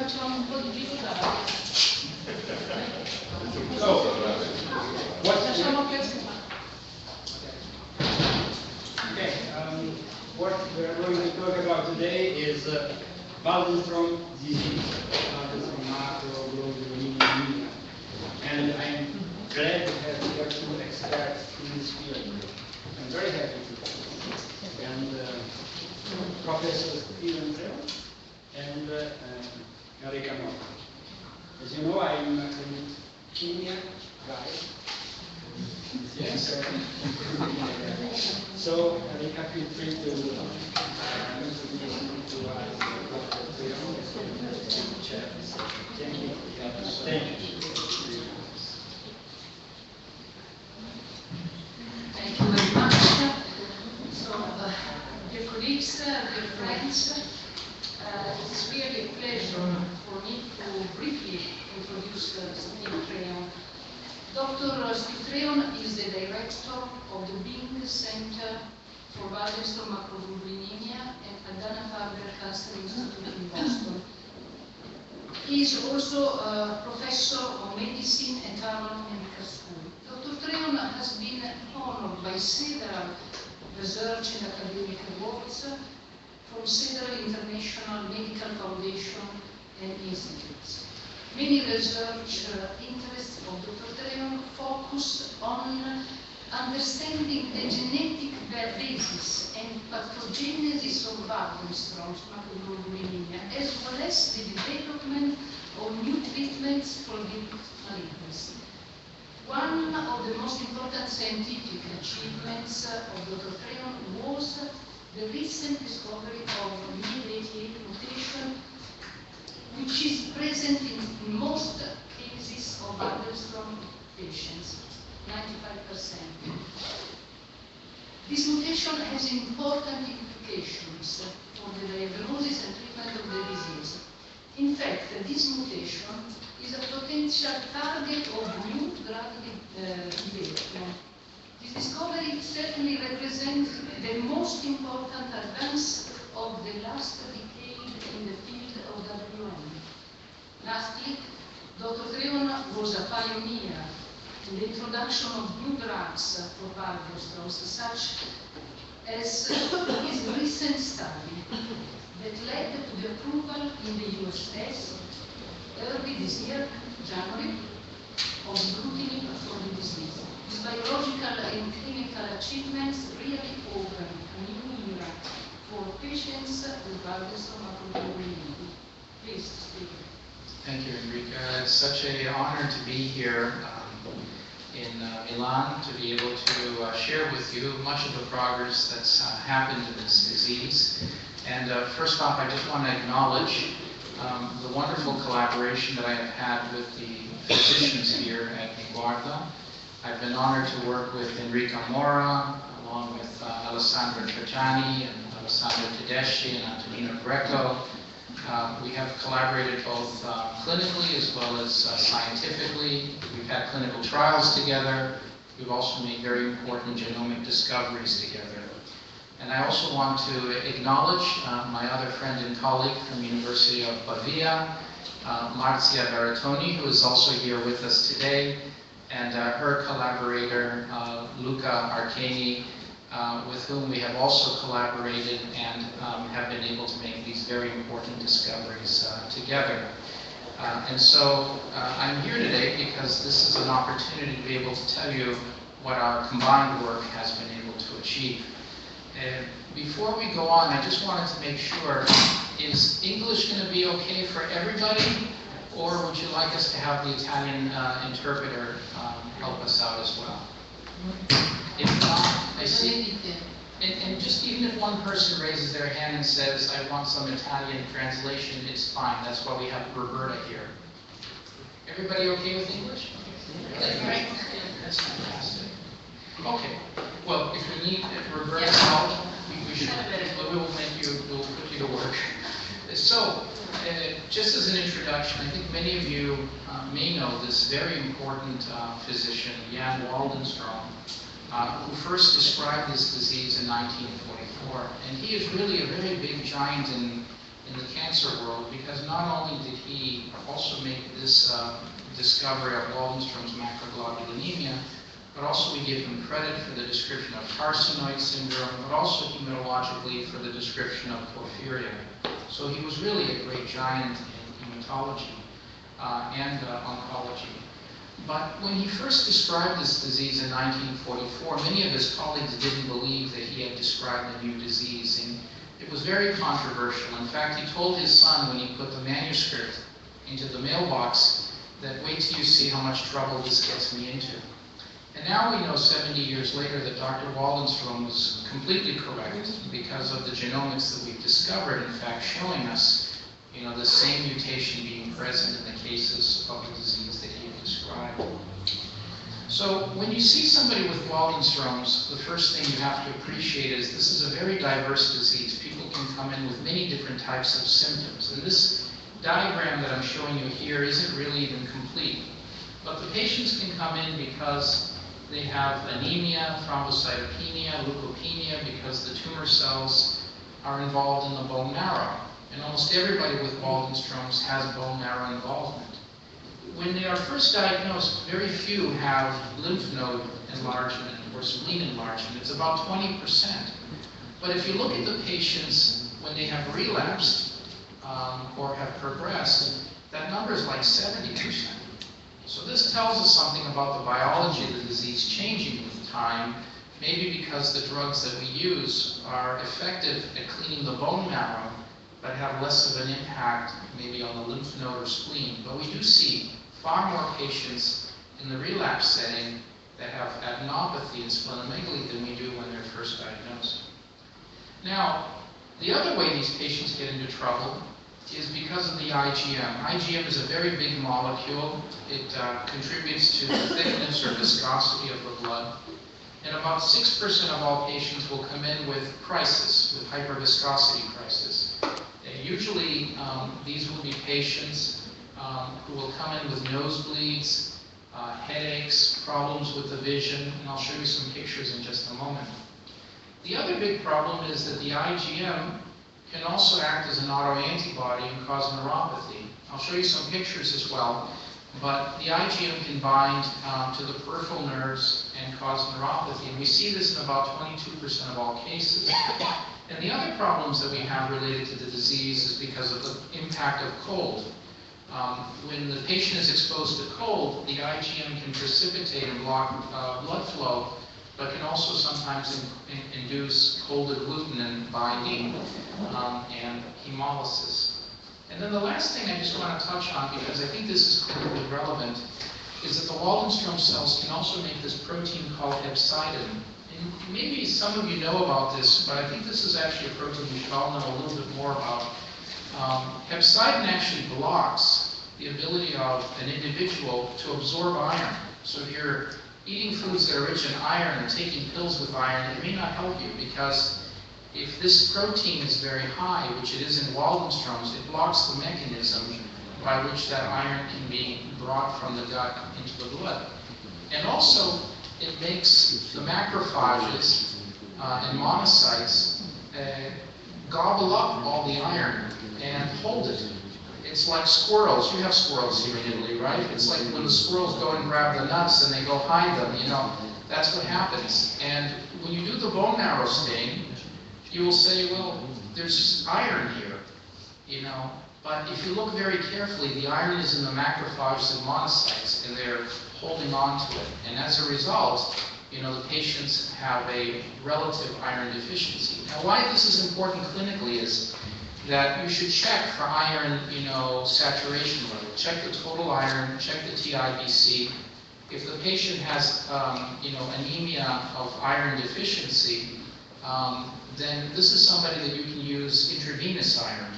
facciamo un po' di digitale. Facciamo questo. Okay, what we're going to talk about today is Waldenström disease, Waldenström Macroglobulinemia. And I'm glad to have here two experts in this field. I'm very happy to. And Professor Treon and Erika Mock. As you know, I'm a leukemia guy. Yes. So, Erika, feel free to introduce me to Dr. Treon. Thank you. Thank you. Thank you very much. So, dear colleagues, dear friends, it's really a pleasure for me to briefly introduce Steve Treon. Dr. Steve Treon is the director of the Bing Center for Waldenström Macroglobulinemia at Dana-Farber Cancer Institute in Boston. He is also a professor of medicine at Harvard Medical School. Dr. Treon has been honored by several research and academic awards from several international medical foundations and institutes. Many research interests of Dr. Treon focus on understanding the genetic basis and pathogenesis of Waldenström's macroglobulinemia, as well as the development of new treatments for the malignancy. One of the most important scientific achievements of Dr. Treon was the recent discovery of MYD88 mutation, which is present in most cases of Waldenström patients, 95%. This mutation has important implications for the diagnosis and treatment of the disease. In fact, this mutation is a potential target of new drug development. This discovery certainly represents the most important advance of the last decade in the field of WM. Lastly, Dr. Treon was a pioneer in the introduction of new drugs for Waldenström, such as his recent study that led to the approval in the US early this year, January, of glutinin for the disease. These biological and clinical achievements really open a new era for patients with Waldenström macroglobulinemia. Please speak. Thank you, Enrica. It's such an honor to be here in Milan to be able to share with you much of the progress that's happened in this disease. And first off, I just want to acknowledge the wonderful collaboration that I have had with the physicians here at Guarda. I've been honored to work with Enrica Mora, along with Alessandra Trajani and Alessandro Tedeschi and Antonino Greco. We have collaborated both clinically as well as scientifically. We've had clinical trials together. We've also made very important genomic discoveries together. And I also want to acknowledge my other friend and colleague from University of Pavia, Marzia Baratoni, who is also here with us today, and her collaborator, Luca Arcani, with whom we have also collaborated and have been able to make these very important discoveries together. And so I'm here today because this is an opportunity to be able to tell you what our combined work has been able to achieve. Before we go on, I just wanted to make sure, is English going to be okay for everybody, or would you like us to have the Italian interpreter help us out as well? If not, I see, and just even if one person raises their hand and says, I want some Italian translation, it's fine. That's why we have Roberta here. Everybody okay with English? Okay. That's fantastic. Okay. Well, if we need Roberta's help, we will make you, we'll put you to work. So, just as an introduction, I think many of you may know this very important physician, Jan Waldenström, who first described this disease in 1944. And he is really a very big giant in in the cancer world, because not only did he also make this discovery of Waldenström's macroglobulinemia, but also we give him credit for the description of carcinoid syndrome, but also hematologically for the description of porphyria. So he was really a great giant in hematology and oncology. But when he first described this disease in 1944, many of his colleagues didn't believe that he had described a new disease, and it was very controversial. In fact, he told his son when he put the manuscript into the mailbox that wait till you see how much trouble this gets me into. And now we know 70 years later that Dr. Waldenström was completely correct because of the genomics that we've discovered, in fact, showing us, the same mutation being present in the cases of the disease that he had described. So when you see somebody with Waldenström's, the first thing you have to appreciate is this is a very diverse disease. People can come in with many different types of symptoms. And this diagram that I'm showing you here isn't really even complete. But the patients can come in because they have anemia, thrombocytopenia, leukopenia, because the tumor cells are involved in the bone marrow. And almost everybody with Waldenström's has bone marrow involvement. When they are first diagnosed, very few have lymph node enlargement or spleen enlargement. It's about 20%. But if you look at the patients when they have relapsed or have progressed, that number is like 70%. So this tells us something about the biology of the disease changing with time, maybe because the drugs that we use are effective at cleaning the bone marrow, but have less of an impact maybe on the lymph node or spleen. But we do see far more patients in the relapse setting that have adenopathy and splenomegaly than we do when they're first diagnosed. Now, the other way these patients get into trouble is because of the IgM. IgM is a very big molecule. It contributes to the thickness or viscosity of the blood. And about 6% of all patients will come in with crisis, with hyperviscosity crisis. Usually, these will be patients who will come in with nosebleeds, headaches, problems with the vision, and I'll show you some pictures in just a moment. The other big problem is that the IgM can also act as an autoantibody and cause neuropathy. I'll show you some pictures as well, but the IgM can bind to the peripheral nerves and cause neuropathy, and we see this in about 22% of all cases. And the other problems that we have related to the disease is because of the impact of cold. When the patient is exposed to cold, the IgM can precipitate and block blood flow, but can also sometimes induce cold agglutinin binding and hemolysis. And then the last thing I just want to touch on, because I think this is critically relevant, is that the Waldenström cells can also make this protein called hepcidin. And maybe some of you know about this, but I think this is actually a protein we should all know a little bit more about. Hepcidin actually blocks the ability of an individual to absorb iron. So if you're eating foods that are rich in iron and taking pills with iron, it may not help you, because if this protein is very high, which it is in Waldenström's, it blocks the mechanism by which that iron can be brought from the gut into the blood. And also, it makes the macrophages and monocytes gobble up all the iron and hold it. It's like squirrels. You have squirrels here in Italy, right? It's like when the squirrels go and grab the nuts and they go hide them, that's what happens. And when you do the bone marrow stain, you will say, well, there's iron here, But if you look very carefully, the iron is in the macrophages and monocytes, and they're holding on to it. And as a result, the patients have a relative iron deficiency. Now, why this is important clinically is that you should check for iron, saturation level. Check the total iron, check the TIBC. If the patient has, anemia of iron deficiency, then this is somebody that you can use intravenous iron.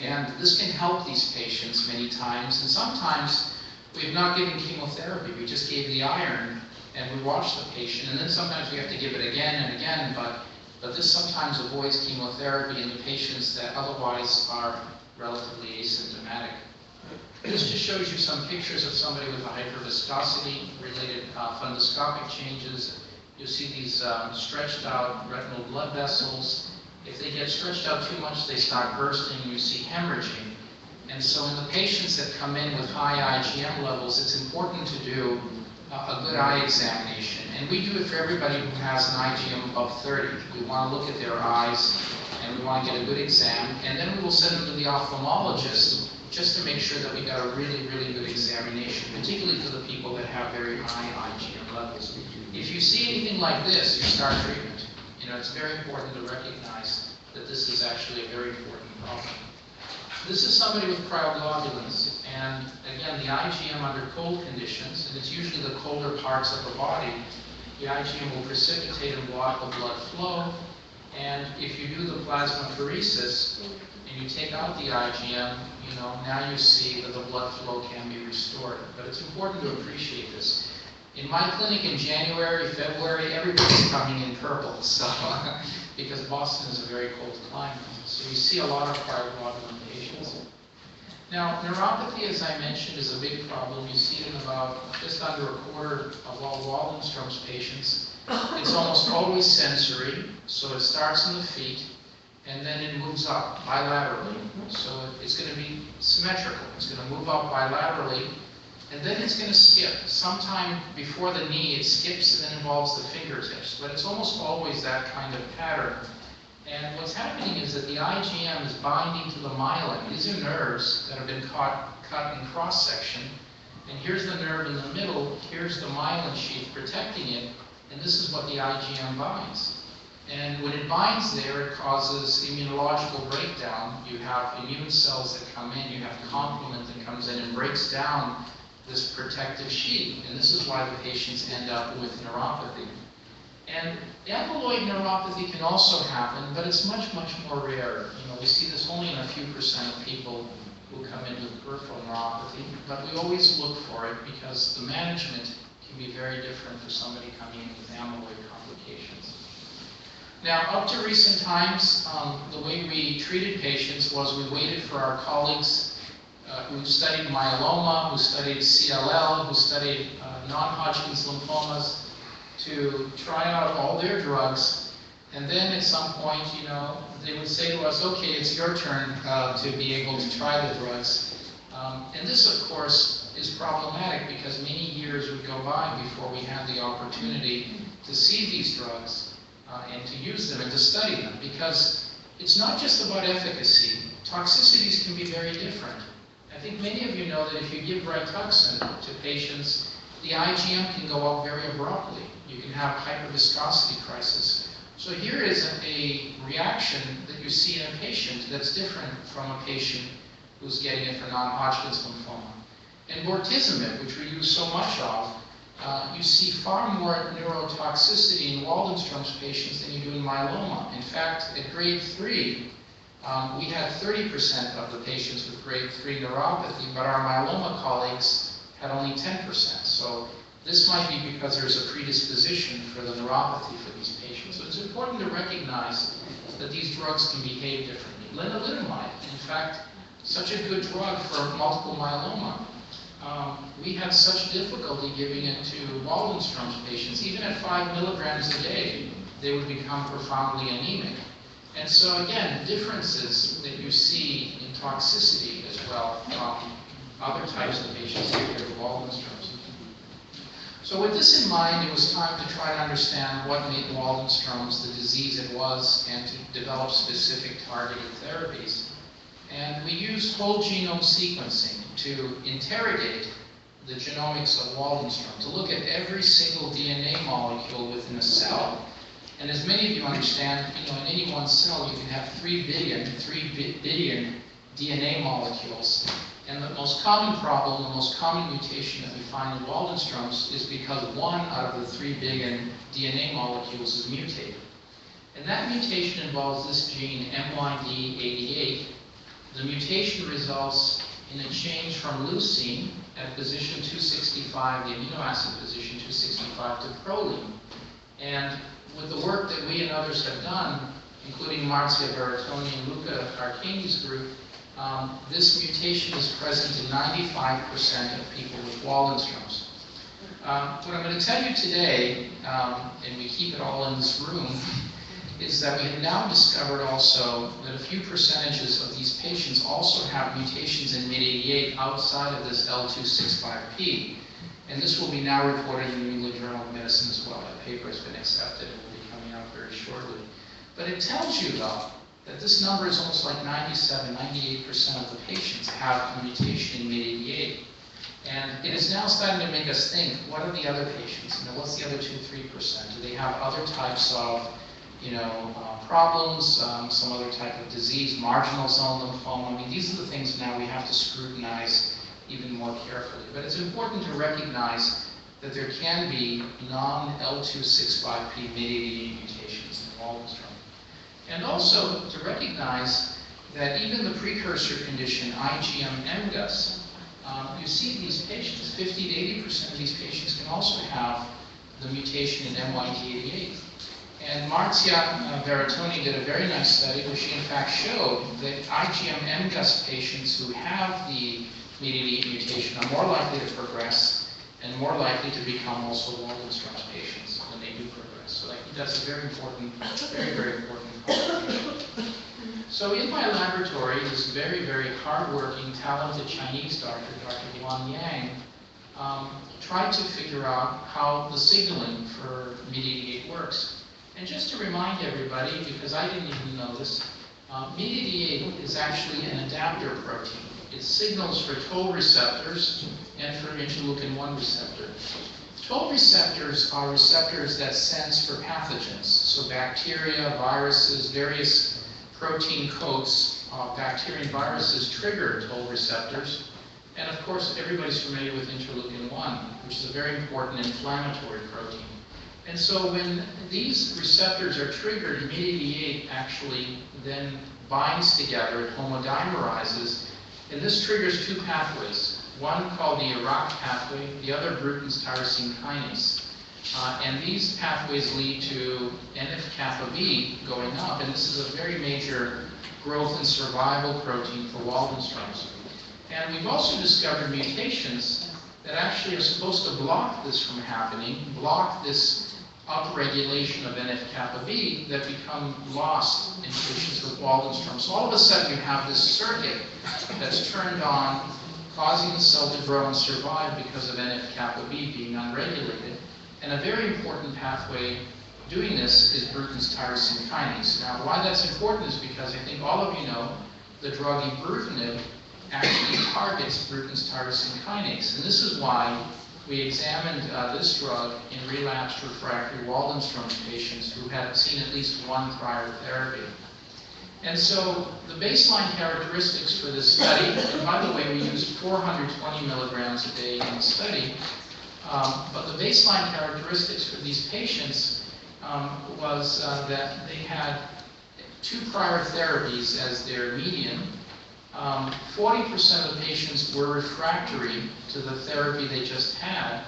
And this can help these patients many times. And sometimes we have not given chemotherapy. We just gave the iron and we watch the patient. And then sometimes we have to give it again and again. But this sometimes avoids chemotherapy in the patients that otherwise are relatively asymptomatic. This just shows you some pictures of somebody with a hyperviscosity-related fundoscopic changes. You see these stretched out retinal blood vessels. If they get stretched out too much, they start bursting, you see hemorrhaging. And so in the patients that come in with high IgM levels, it's important to do a good eye examination. And we do it for everybody who has an IgM above 30. We want to look at their eyes, and we want to get a good exam. And then we will send them to the ophthalmologist just to make sure that we got a really, really good examination, particularly for the people that have very high IgM levels. If you see anything like this, you start treatment. You know, it's very important to recognize that this is actually a very important problem. This is somebody with cryoglobulins, and again, the IgM under cold conditions, and it's usually the colder parts of the body, the IgM will precipitate and block the blood flow, and if you do the plasmapheresis, and you take out the IgM, you know, now you see that the blood flow can be restored. But it's important to appreciate this. In my clinic in January, February, everybody's coming in purple, so because Boston is a very cold climate. So you see a lot of cryoglobulin patients. Now, neuropathy, as I mentioned, is a big problem. You see it in about just under a quarter of all Waldenström's patients. It's almost always sensory, so it starts in the feet, and then it moves up bilaterally. So it's going to be symmetrical. It's going to move up bilaterally, and then it's going to skip. Sometime before the knee, it skips and then involves the fingertips. But it's almost always that kind of pattern. And what's happening is that the IgM is binding to the myelin. These are nerves that have been cut in cross-section. And here's the nerve in the middle. Here's the myelin sheath protecting it. And this is what the IgM binds. And when it binds there, it causes immunological breakdown. You have immune cells that come in. You have complement that comes in and breaks down this protective sheath. And this is why the patients end up with neuropathy. And amyloid neuropathy can also happen, but it's much, much more rare. You know, we see this only in a few % of people who come in with peripheral neuropathy, but we always look for it because the management can be very different for somebody coming in with amyloid complications. Now, up to recent times, the way we treated patients was we waited for our colleagues who studied myeloma, who studied CLL, who studied non-Hodgkin's lymphomas, to try out all their drugs, and then at some point, you know, they would say to us, okay, it's your turn to be able to try the drugs. And this, of course, is problematic because many years would go by before we had the opportunity to see these drugs and to use them and to study them, because it's not just about efficacy. Toxicities can be very different. I think many of you know that if you give Rituxan to patients, the IgM can go up very abruptly. You can have hyperviscosity crisis. So here is a reaction that you see in a patient that's different from a patient who's getting it for non-Hodgkin's lymphoma. And bortezomib, which we use so much of, you see far more neurotoxicity in Waldenström's patients than you do in myeloma. In fact, at grade 3, we had 30% of the patients with grade 3 neuropathy, but our myeloma colleagues had only 10%. So this might be because there's a predisposition for the neuropathy for these patients. So it's important to recognize that these drugs can behave differently. Lenalidomide, in fact, such a good drug for multiple myeloma. We had such difficulty giving it to Waldenström's patients. Even at 5 milligrams a day, they would become profoundly anemic. And so again, differences that you see in toxicity as well from other types of patients compared to Waldenström's. So with this in mind, it was time to try to understand what made Waldenström's the disease it was and to develop specific targeted therapies. And we used whole genome sequencing to interrogate the genomics of Waldenström, to look at every single DNA molecule within a cell. And as many of you understand, you know, in any one cell you can have 3 billion DNA molecules. And the most common problem, the most common mutation that we find in Waldenström's is because 1 out of the 3 billion DNA molecules is mutated. And that mutation involves this gene, MYD88. The mutation results in a change from leucine at position 265, the amino acid position 265, to proline. And with the work that we and others have done, including Marzia Bertoni and Luca Arcani's group, this mutation is present in 95% of people with Waldenström's. What I'm going to tell you today, and we keep it all in this room, is that we have now discovered also that a few percentages of these patients also have mutations in MYD88 outside of this L265P. And this will be now reported in the New England Journal of Medicine as well. That paper has been accepted and will be coming out very shortly. But it tells you, though, that this number is almost like 97, 98% of the patients have a mutation in MYD88. And it is now starting to make us think, what are the other patients? You know, what's the other 2-3%? Do they have other types of, problems, some other type of disease, marginal zone lymphoma? I mean, these are the things now we have to scrutinize even more carefully. But it's important to recognize that there can be non-L265P MYD88 mutations in Waldenström. And also to recognize that even the precursor condition, IgM-MGUS, you see these patients, 50 to 80% of these patients can also have the mutation in MYD88. And Marzia Veratoni did a very nice study where she in fact showed that IgM-MGUS patients who have the MYD88 mutation are more likely to progress and more likely to become also Waldenström's patients when they do progress. So I think that's a very important, very important part. So in my laboratory, this very, very hardworking, talented Chinese doctor, Dr. Guan Yang, tried to figure out how the signaling for MYD88 works. And just to remind everybody, because I didn't even know this, MYD88 is actually an adapter protein. It signals for toll receptors and for interleukin-1 receptor. Toll receptors are receptors that sense for pathogens. So bacteria, viruses, various protein coats of bacteria and viruses trigger toll receptors. And of course, everybody's familiar with interleukin-1, which is a very important inflammatory protein. And so when these receptors are triggered, MYD88 actually then binds together, it homodimerizes, and this triggers two pathways. One called the Iraq pathway, the other Bruton's tyrosine kinase. And these pathways lead to NF-kappa B going up, and this is a very major growth and survival protein for Waldenström's. And we've also discovered mutations that actually are supposed to block this from happening, block this upregulation of NF-kappa B that become lost in patients with Waldenström. So all of a sudden you have this circuit that's turned on, causing the cell to grow and survive because of NF-kappa B being unregulated. And a very important pathway doing this is Bruton's tyrosine kinase. Now, why that's important is because I think all of you know the drug ibrutinib actually targets Bruton's tyrosine kinase. And this is why we examined this drug in relapsed refractory Waldenström's patients who had seen at least one prior therapy. And so the baseline characteristics for this study, and by the way, we used 420 milligrams a day in the study, but the baseline characteristics for these patients was that they had 2 prior therapies as their median. 40% of the patients were refractory to the therapy they just had.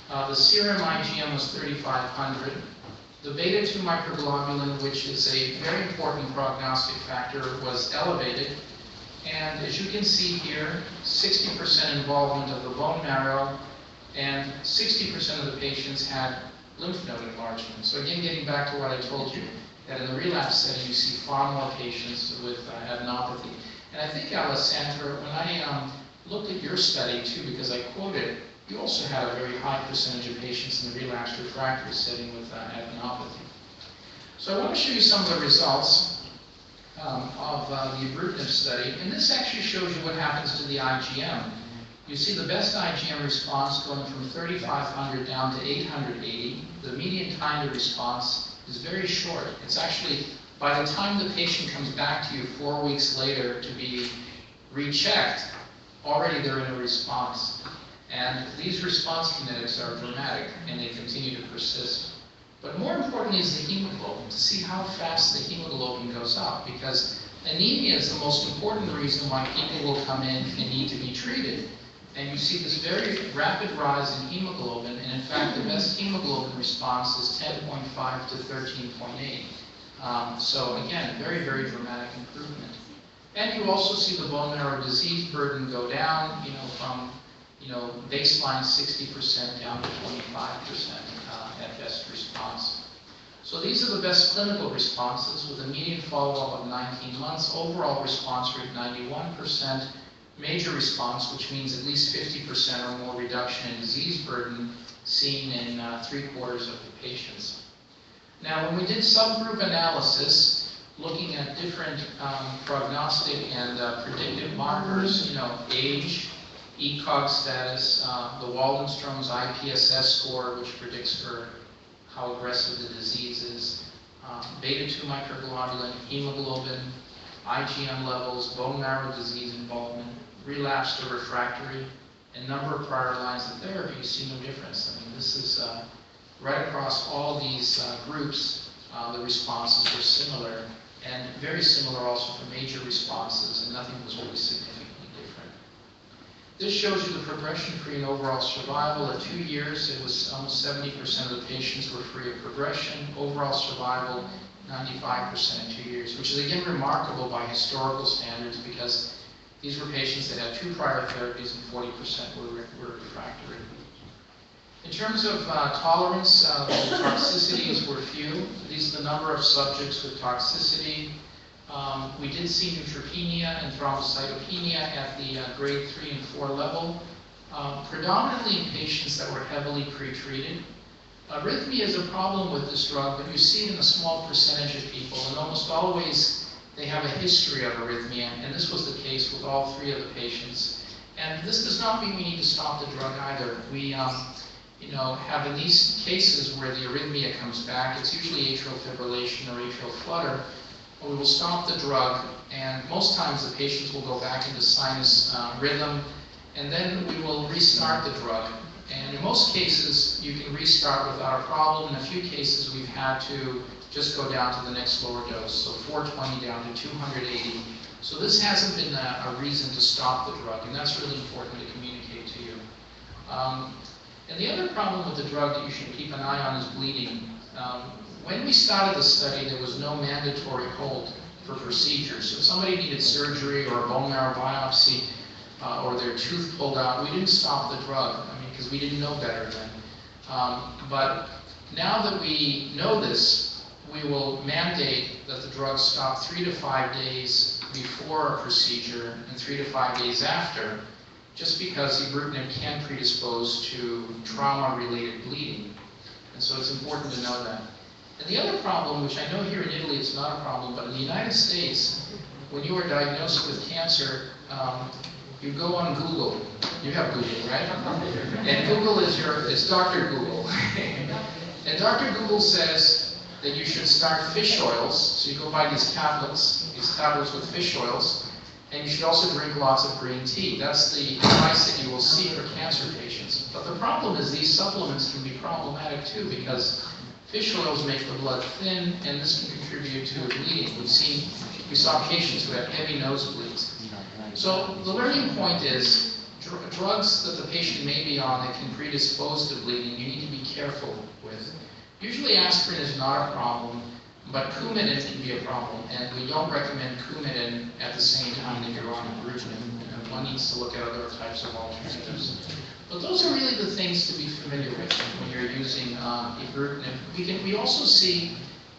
The serum IgM was 3,500. The beta-2 microglobulin, which is a very important prognostic factor, was elevated. And as you can see here, 60% involvement of the bone marrow, and 60% of the patients had lymph node enlargement. So again, getting back to what I told you, that in the relapse setting, you see far more patients with adenopathy. And I think, Alessandra, when I looked at your study too, because I quoted, you also had a very high percentage of patients in the relapsed refractory setting with adenopathy. So I want to show you some of the results of the ibrutinib study. And this actually shows you what happens to the IgM. You see the best IgM response going from 3,500 down to 880. The median time to response is very short. It's actually, by the time the patient comes back to you 4 weeks later to be rechecked, already they're in a response. And these response kinetics are dramatic, and they continue to persist. But more importantly is the hemoglobin, to see how fast the hemoglobin goes up, because anemia is the most important reason why people will come in and need to be treated. And you see this very rapid rise in hemoglobin, and in fact the best hemoglobin response is 10.5 to 13.8. So again, very, very dramatic improvement. And you also see the bone marrow disease burden go down, from baseline 60% down to 25% at best response. So these are the best clinical responses with a median follow-up of 19 months, overall response rate 91%, major response, which means at least 50% or more reduction in disease burden seen in 3/4 of the patients. Now, when we did subgroup analysis, looking at different prognostic and predictive markers, age, ECOG status, the Waldenström's IPSS score, which predicts for how aggressive the disease is, beta-2 microglobulin, hemoglobin, IgM levels, bone marrow disease involvement, relapsed or refractory, and number of prior lines of therapy, you see no difference. I mean, this is right across all these groups, the responses were similar, and very similar also for major responses, and nothing was really significantly different. This shows you the progression-free and overall survival. At 2 years, it was almost 70% of the patients were free of progression. Overall survival, 95% in 2 years, which is again remarkable by historical standards because these were patients that had 2 prior therapies and 40% were refractory. In terms of tolerance, the toxicities were few. These are the number of subjects with toxicity. We did see neutropenia and thrombocytopenia at the grade 3 and 4 level, predominantly in patients that were heavily pretreated. Arrhythmia is a problem with this drug, but you see it in a small percentage of people, and almost always they have a history of arrhythmia, and this was the case with all 3 of the patients. And this does not mean we need to stop the drug either. We have in these cases where the arrhythmia comes back, it's usually atrial fibrillation or atrial flutter, we will stop the drug, and most times the patients will go back into sinus rhythm, and then we will restart the drug. And in most cases, you can restart without a problem. In a few cases, we've had to just go down to the next lower dose, so 420 down to 280. So this hasn't been a reason to stop the drug, and that's really important to communicate to you. And the other problem with the drug that you should keep an eye on is bleeding. When we started the study, there was no mandatory hold for procedures. So if somebody needed surgery or a bone marrow biopsy or their tooth pulled out, we didn't stop the drug, because we didn't know better then. But now that we know this, we will mandate that the drug stop 3 to 5 days before a procedure and 3 to 5 days after, just because ibrutinib can predispose to trauma-related bleeding. And so it's important to know that. And the other problem, which I know here in Italy it's not a problem, but in the United States, when you are diagnosed with cancer, you go on Google. You have Google, right? And Google is Dr. Google. And Dr. Google says that you should start fish oils. So you go buy these tablets with fish oils, and you should also drink lots of green tea. That's the advice that you will see for cancer patients. But the problem is these supplements can be problematic too, because fish oils make the blood thin, and this can contribute to bleeding. We saw patients who had heavy nosebleeds. So the learning point is drugs that the patient may be on that can predispose to bleeding, you need to be careful with. Usually aspirin is not a problem, but Coumadin can be a problem, and we don't recommend Coumadin at the same time that you're on ibrutinib. One needs to look at other types of alternatives. But those are really the things to be familiar with when you're using ibrutinib. We also see,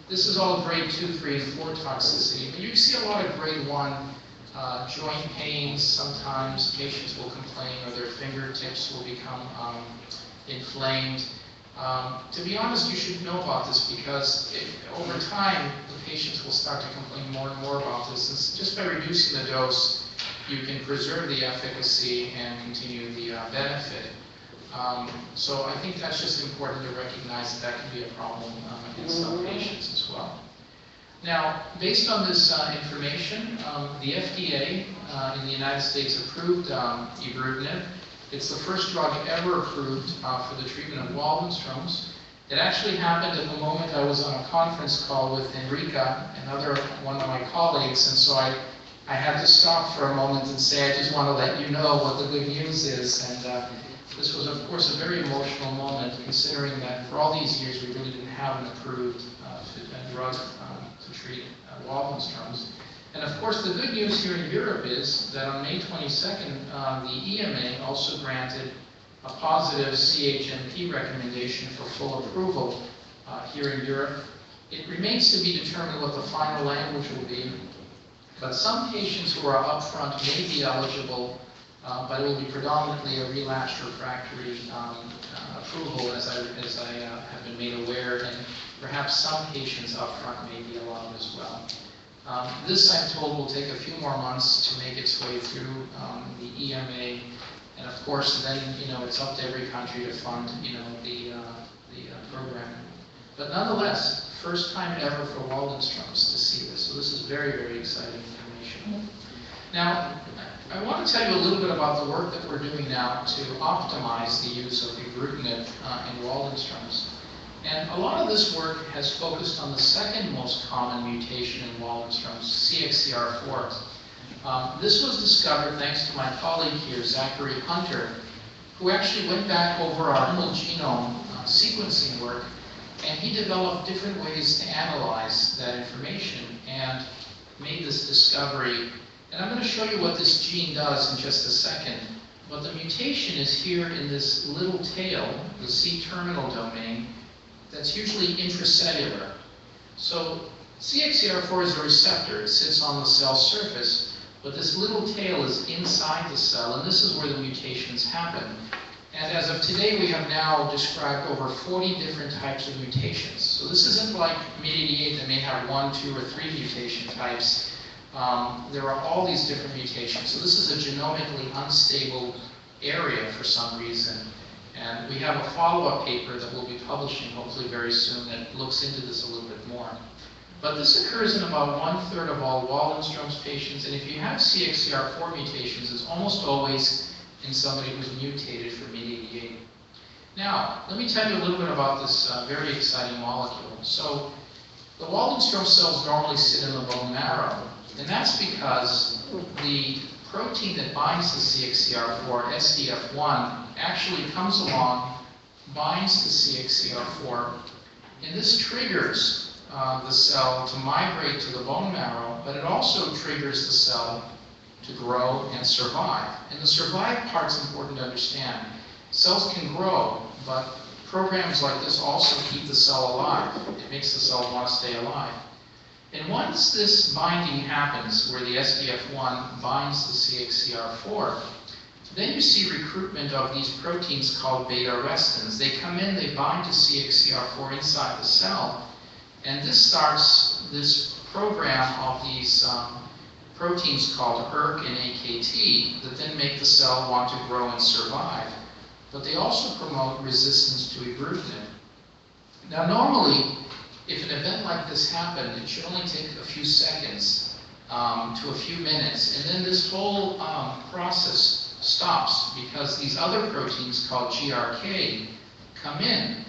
this is all grade 2, 3, and 4 toxicity, but you see a lot of grade 1 joint pains. Sometimes patients will complain, or their fingertips will become inflamed. To be honest, you should know about this, because over time, the patients will start to complain more and more about this. It's just by reducing the dose, you can preserve the efficacy and continue the benefit. So I think that's just important to recognize that can be a problem in some patients as well. Now, based on this information, the FDA in the United States approved ibrutinib. It's the first drug ever approved for the treatment of Waldenström's. It actually happened at the moment I was on a conference call with Enrica, one of my colleagues, and so I had to stop for a moment and say, I just want to let you know what the good news is. And this was, of course, a very emotional moment, considering that for all these years we really didn't have an approved drug to treat Waldenström's. And of course, the good news here in Europe is that on May 22nd, the EMA also granted a positive CHMP recommendation for full approval here in Europe. It remains to be determined what the final language will be, but some patients who are upfront may be eligible, but it will be predominantly a relapsed refractory approval, as I have been made aware, and perhaps some patients upfront may be allowed as well. This, I'm told, will take a few more months to make its way through the EMA, and of course, then it's up to every country to fund the program. But nonetheless, first time ever for Waldenström's to see this, so this is very, very exciting information. Now, I want to tell you a little bit about the work that we're doing now to optimize the use of ibrutinib in Waldenström's. And a lot of this work has focused on the second most common mutation in Waldenström's, CXCR4. This was discovered thanks to my colleague here, Zachary Hunter, who actually went back over our whole genome sequencing work, and he developed different ways to analyze that information and made this discovery. And I'm going to show you what this gene does in just a second. But the mutation is here in this little tail, the C-terminal domain, that's usually intracellular. So CXCR4 is a receptor. It sits on the cell surface, but this little tail is inside the cell, and this is where the mutations happen. And as of today, we have now described over 40 different types of mutations. So this isn't like MYD88 that may have 1, 2, or 3 mutation types. There are all these different mutations. So this is a genomically unstable area for some reason. And we have a follow-up paper that we'll be publishing hopefully very soon that looks into this a little bit more. But this occurs in about 1/3 of all Waldenström's patients. And if you have CXCR4 mutations, it's almost always in somebody who's mutated for MYD88. Now, let me tell you a little bit about this very exciting molecule. So, the Waldenström cells normally sit in the bone marrow, and that's because the protein that binds to CXCR4, SDF1, actually comes along, binds to CXCR4, and this triggers the cell to migrate to the bone marrow, but it also triggers the cell to grow and survive. And the survive part's important to understand. Cells can grow, but programs like this also keep the cell alive. It makes the cell want to stay alive. And once this binding happens, where the SDF1 binds to CXCR4, then you see recruitment of these proteins called beta-arrestins. They come in, they bind to CXCR4 inside the cell, and this starts this program of these proteins called ERK and AKT that then make the cell want to grow and survive. But they also promote resistance to ibrutinib. Now normally, if an event like this happened, it should only take a few seconds to a few minutes, and then this whole process stops because these other proteins called GRK come in,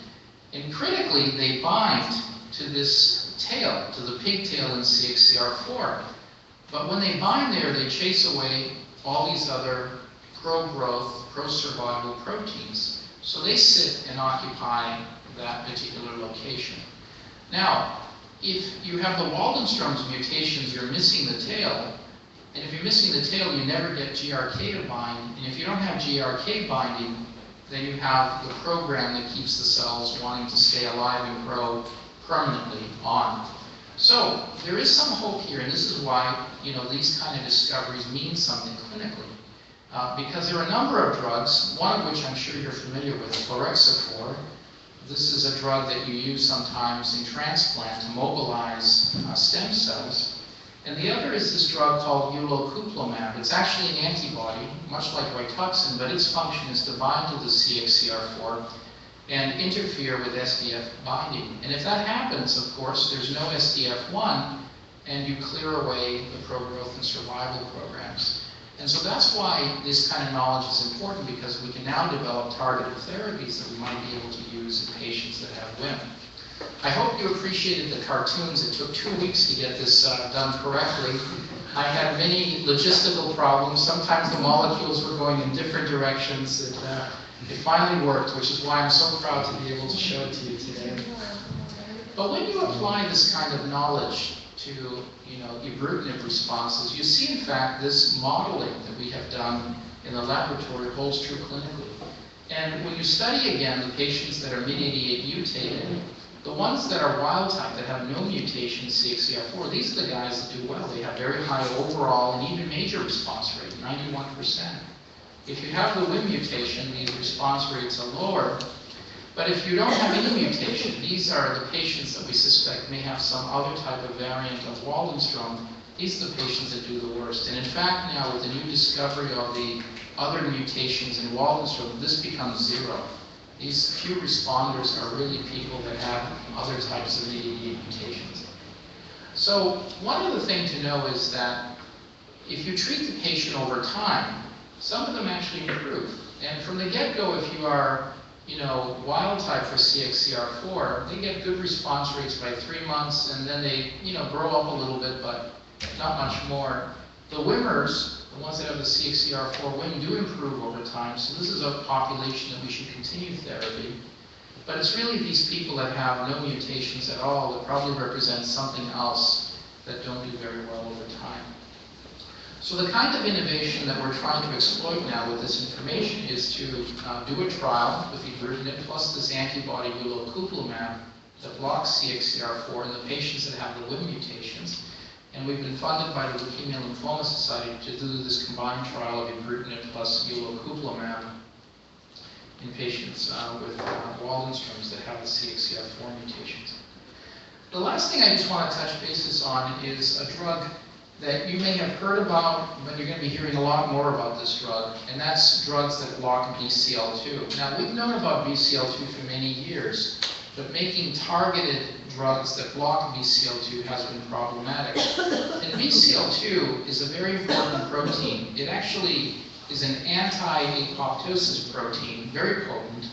and critically they bind to this tail, to the pigtail in CXCR4. But when they bind there, they chase away all these other pro-growth, pro-survival proteins. So they sit and occupy that particular location. Now, if you have the Waldenström's mutations, you're missing the tail. And if you're missing the tail, you never get GRK to bind. And if you don't have GRK binding, then you have the program that keeps the cells wanting to stay alive and grow permanently on. So there is some hope here, and this is why these kind of discoveries mean something clinically. Because there are a number of drugs, one of which I'm sure you're familiar with, Progressi. This is a drug that you use sometimes in transplant to mobilize stem cells. And the other is this drug called ulocuplomab. It's actually an antibody, much like Rituxan, but its function is to bind to the CXCR4 and interfere with SDF binding. And if that happens, of course, there's no SDF1, and you clear away the pro-growth and survival programs. And so that's why this kind of knowledge is important, because we can now develop targeted therapies that we might be able to use in patients that have WM. I hope you appreciated the cartoons. It took 2 weeks to get this done correctly. I had many logistical problems. Sometimes the molecules were going in different directions. It finally worked, which is why I'm so proud to be able to show it to you today. But when you apply this kind of knowledge to ibrutinib responses, you see in fact this modeling that we have done in the laboratory holds true clinically. And when you study again the patients that are MYD88 mutated, The ones that are wild type, that have no mutation in CXCR4, these are the guys that do well. They have very high overall and even major response rate, 91%. If you have the WIM mutation, these response rates are lower. But if you don't have any mutation, these are the patients that we suspect may have some other type of variant of Waldenström. These are the patients that do the worst. And in fact, now with the new discovery of the other mutations in Waldenström, this becomes zero. These few responders are really people that have other types of mediated mutations. So one other thing to know is that if you treat the patient over time, some of them actually improve. And from the get-go, if you are wild type for CXCR4, they get good response rates by 3 months, and then they grow up a little bit, but not much more. The WIMers, the ones that have the CXCR4 WIM, do improve over time, so this is a population that we should continue therapy. But it's really these people that have no mutations at all that probably represent something else that don't do very well over time. So the kind of innovation that we're trying to exploit now with this information is to do a trial with ibrutinib plus this antibody ulocupilimab that blocks CXCR4 in the patients that have the WIM mutations. And we've been funded by the Leukemia and Lymphoma Society to do this combined trial of ibrutinib plus ulocupilimab in patients with Waldenström's that have the CXCR4 mutations. The last thing I just want to touch bases on is a drug that you may have heard about, but you're going to be hearing a lot more about this drug, and that's drugs that block BCL2. Now, we've known about BCL2 for many years, but making targeted drugs that block BCL2 has been problematic. And BCL2 is a very important protein. It actually is an anti-apoptosis protein, very potent,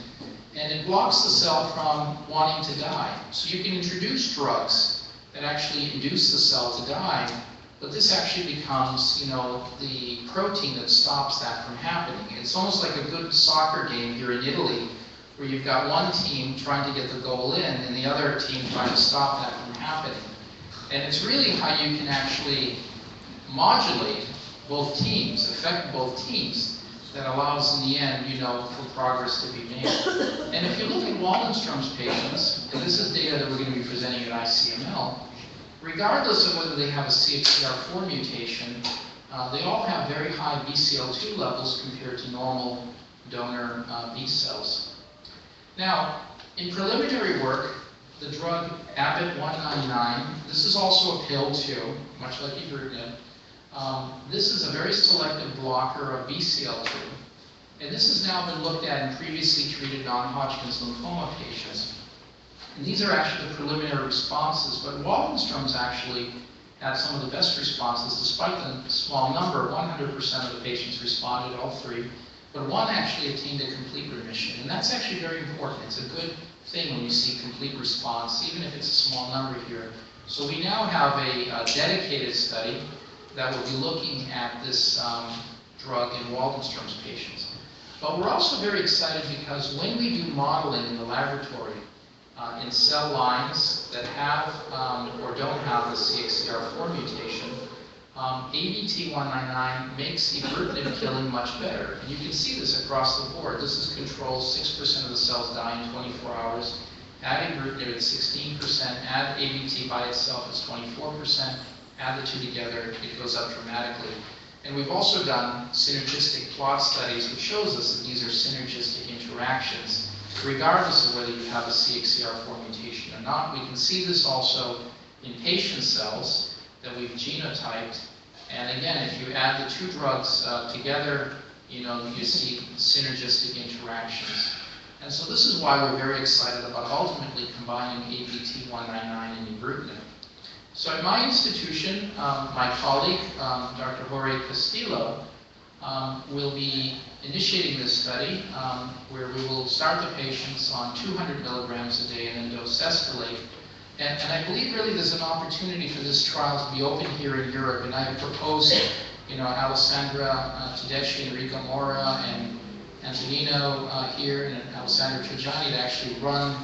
and it blocks the cell from wanting to die. So you can introduce drugs that actually induce the cell to die, but this actually becomes, the protein that stops that from happening. It's almost like a good soccer game here in Italy, where you've got one team trying to get the goal in, and the other team trying to stop that from happening. And it's really how you can actually modulate both teams, affect both teams, that allows in the end, for progress to be made. And if you look at Waldenström's patients, and this is data that we're going to be presenting at ICML, regardless of whether they have a CXCR4 mutation, they all have very high BCL2 levels compared to normal donor B cells. Now, in preliminary work, the drug Abbott 199, this is also a pill too, much like ibrutinib. This is a very selective blocker of BCL2, and this has now been looked at in previously treated non-Hodgkin's lymphoma patients. And these are actually the preliminary responses, but Waldenström's actually had some of the best responses despite the small number. 100% of the patients responded, all three, but one actually attained a complete remission. And that's actually very important. It's a good thing when you see complete response, even if it's a small number here. So we now have a dedicated study that will be looking at this drug in Waldenström's patients. But we're also very excited because when we do modeling in the laboratory, in cell lines that have or don't have the CXCR4 mutation, ABT199 makes ibrutinib killing much better. And you can see this across the board. This is control, 6% of the cells die in 24 hours. Add ibrutinib at 16%, add ABT by itself, it's 24%. Add the two together, it goes up dramatically. And we've also done synergistic plot studies, which shows us that these are synergistic interactions, regardless of whether you have a CXCR4 mutation or not. We can see this also in patient cells that we've genotyped. And again, if you add the two drugs together, you see synergistic interactions. And so this is why we're very excited about ultimately combining ABT199 and ibrutinib. So at my institution, my colleague, Dr. Jorge Castillo, will be initiating this study where we will start the patients on 200 milligrams a day and then dose escalate. And I believe really there's an opportunity for this trial to be open here in Europe. And I have proposed, Alessandra Tedeschi, Enrico Mora, and Antonino here, and Alessandro Trajani to actually run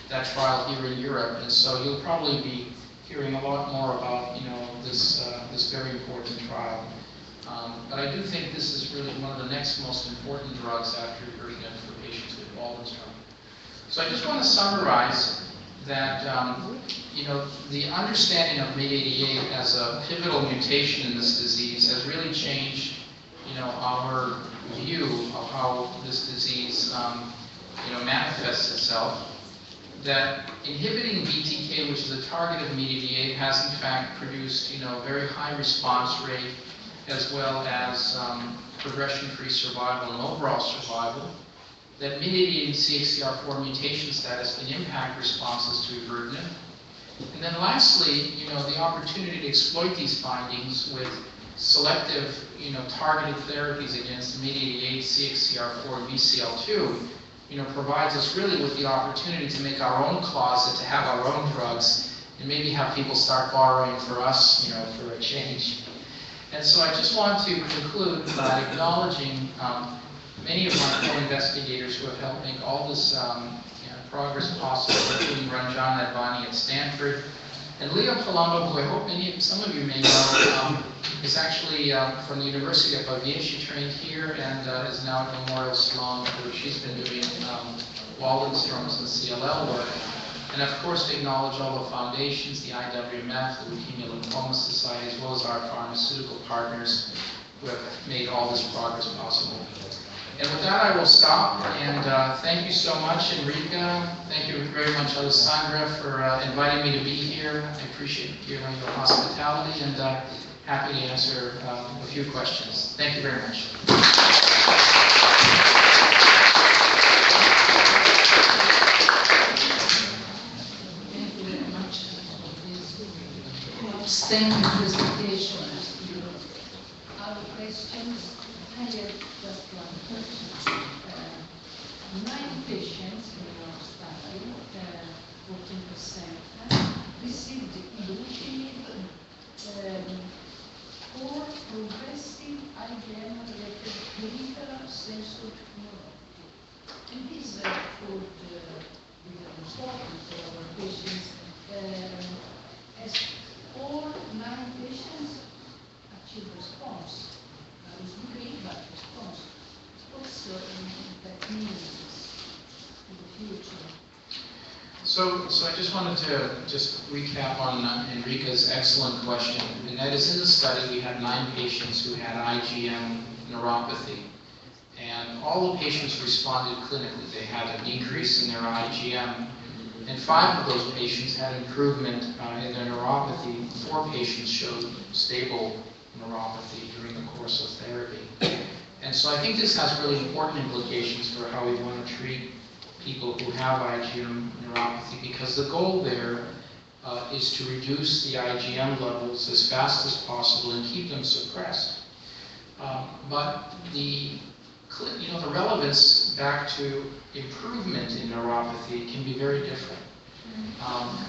that trial here in Europe. And so you'll probably be hearing a lot more about, this very important trial. But I do think this is really one of the next most important drugs after ibrutinib for patients with Waldenström. So I just want to summarize that the understanding of MYD88 as a pivotal mutation in this disease has really changed our view of how this disease manifests itself. That inhibiting BTK, which is a target of MYD88, has in fact produced a very high response rate, as well as progression-free survival and overall survival. That MYD88 and CXCR4 mutation status can impact responses to ibrutinib. And then lastly, the opportunity to exploit these findings with selective, targeted therapies against MYD88, CXCR4, and BCL2, provides us really with the opportunity to make our own closet, to have our own drugs, and maybe have people start borrowing for us, for a change. And so I just want to conclude by acknowledging many of my co-investigators who have helped make all this progress possible, including Ranjan Advani at Stanford. And Leo Palumbo, who I hope some of you may know, is actually from the University of Pavia. She trained here and is now at Memorial Sloan, where she's been doing Waldenström's and CLL work. And of course, to acknowledge all the foundations, the IWMF, the Leukemia Lymphoma Society, as well as our pharmaceutical partners who have made all this progress possible. And with that, I will stop, and thank you so much, Enrica. Thank you very much, Alessandra, for inviting me to be here. I appreciate your hospitality, and happy to answer a few questions. Thank you very much. Thank you very much for this outstanding presentation. Other questions? I have just one question. 9 patients in your study, 14%, received ibrutinib for progressive IgM-related peripheral sensory neuropathy. And this could be very important for our patients, as all 9 patients achieve response. Is degree, but response. What's that means in the future? So I just wanted to recap on Enrica's excellent question. And that is, in the study, we had 9 patients who had IgM neuropathy. And all the patients responded clinically. They had a decrease in their IgM. And 5 of those patients had improvement in their neuropathy. 4 patients showed stable neuropathy during the course of therapy. And so I think this has really important implications for how we want to treat people who have IgM neuropathy, because the goal there is to reduce the IgM levels as fast as possible and keep them suppressed. But the relevance back to improvement in neuropathy can be very different.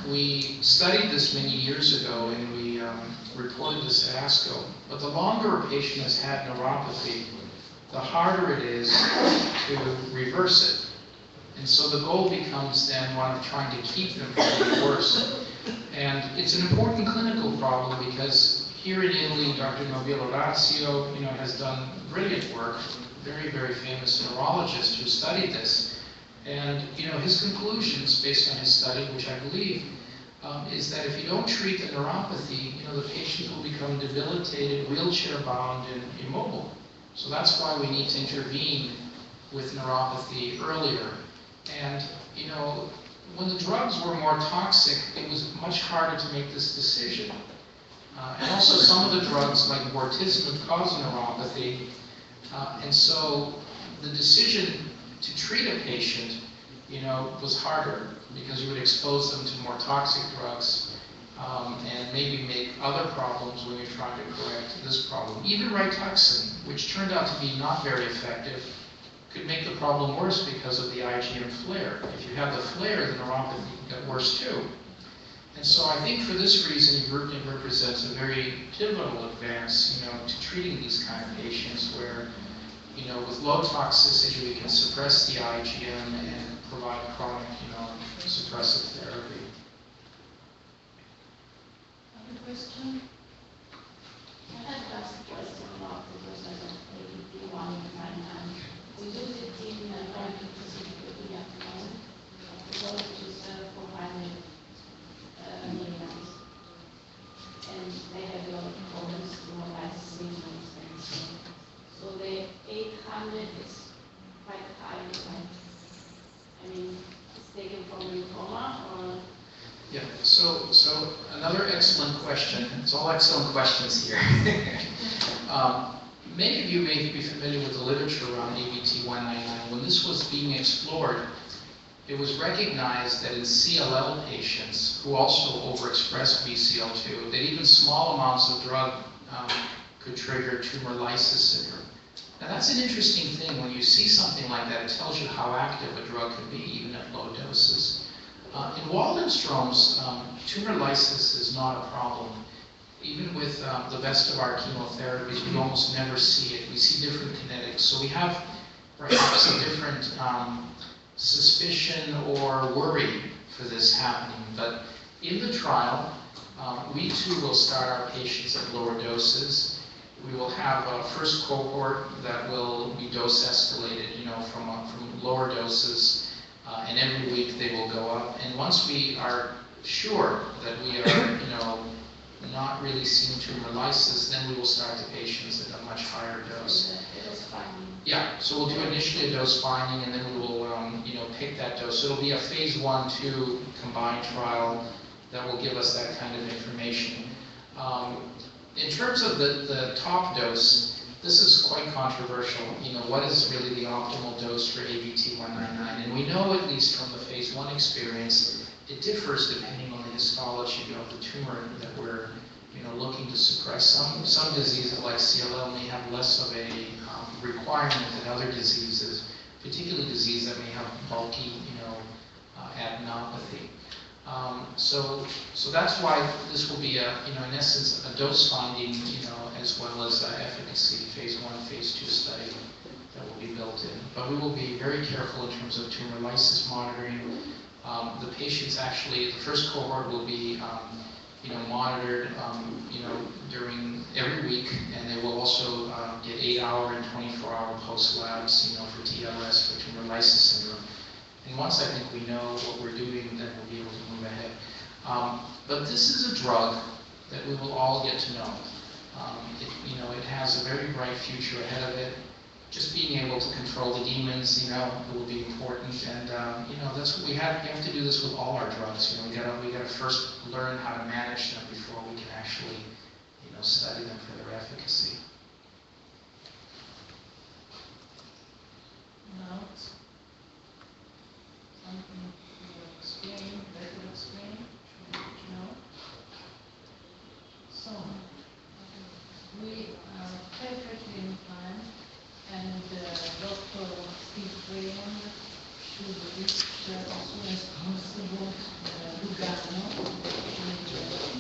We studied this many years ago, and we reported this at ASCO. But the longer a patient has had neuropathy, the harder it is to reverse it. And so the goal becomes then one of trying to keep them from getting worse. And it's an important clinical problem, because here in Italy, Dr. Nobile Orazio, has done brilliant work, very, very famous neurologist who studied this. And his conclusions based on his study, which I believe, is that if you don't treat the neuropathy, the patient will become debilitated, wheelchair-bound, and immobile. So that's why we need to intervene with neuropathy earlier. And when the drugs were more toxic, it was much harder to make this decision. And also some of the drugs, like bortezomib, cause neuropathy. And so the decision to treat a patient, was harder, because you would expose them to more toxic drugs and maybe make other problems when you're trying to correct this problem. Even Rituxan, which turned out to be not very effective, could make the problem worse because of the IgM flare. If you have the flare, the neuropathy can get worse too. And so I think for this reason, ibrutinib represents a very pivotal advance, to treating these kind of patients where, with low toxicity, we can suppress the IgM and provide chronic, suppressive therapy. Other question? I had just a question about the process of ADP1 in Thailand. We use it in therapy specifically to get known, which is for primary 100 is quite high, right? I mean, it's taken from lymphoma or? Yeah, so another excellent question. It's all excellent questions here. Many of you may be familiar with the literature around ABT-199. When this was being explored, it was recognized that in CLL patients who also overexpress BCL2, that even small amounts of drug could trigger tumor lysis syndrome. Now that's an interesting thing. When you see something like that, it tells you how active a drug can be, even at low doses. In Waldenström's, tumor lysis is not a problem. Even with the best of our chemotherapies, we almost never see it. We see different kinetics. So we have perhaps a different suspicion or worry for this happening. But in the trial, we too will start our patients at lower doses. We will have a first cohort that will be dose escalated, from lower doses, and every week they will go up. And once we are sure that we are, not really seeing tumor lysis, then we will start the patients at a much higher dose. Yeah, so we'll do initially a dose finding, and then we will, pick that dose. So it'll be a phase 1-2 combined trial that will give us that kind of information. In terms of the top dose, this is quite controversial. What is really the optimal dose for ABT-199? And we know, at least from the phase 1 experience, it differs depending on the histology of the tumor that we're looking to suppress. Some diseases like CLL may have less of a requirement than other diseases, particularly diseases that may have bulky adenopathy. So that's why this will be in essence a dose finding, as well as efficacy phase 1, phase 2 study that will be built in. But we will be very careful in terms of tumor lysis monitoring. The patients actually, the first cohort will be monitored, during every week, and they will also get 8-hour and 24-hour post labs, for TLS, for tumor lysis syndrome. And once I think we know what we're doing, then we'll be able to move ahead. But this is a drug that we will all get to know. It has a very bright future ahead of it. Just being able to control the demons, will be important. And that's what we have. We have to do this with all our drugs. We gotta first learn how to manage them before we can actually, study them for their efficacy. Now, something to better explain, So, we are perfectly in time, and Dr. Treon should reach as soon as possible Lugano.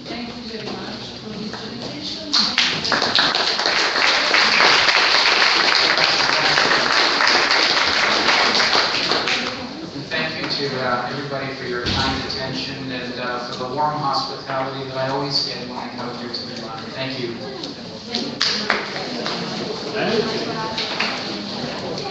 Thank you very much for this presentation. Thank you to everybody for your kind attention and for the warm hospitality that I always get when I come here to Milan. Thank you. Thank you.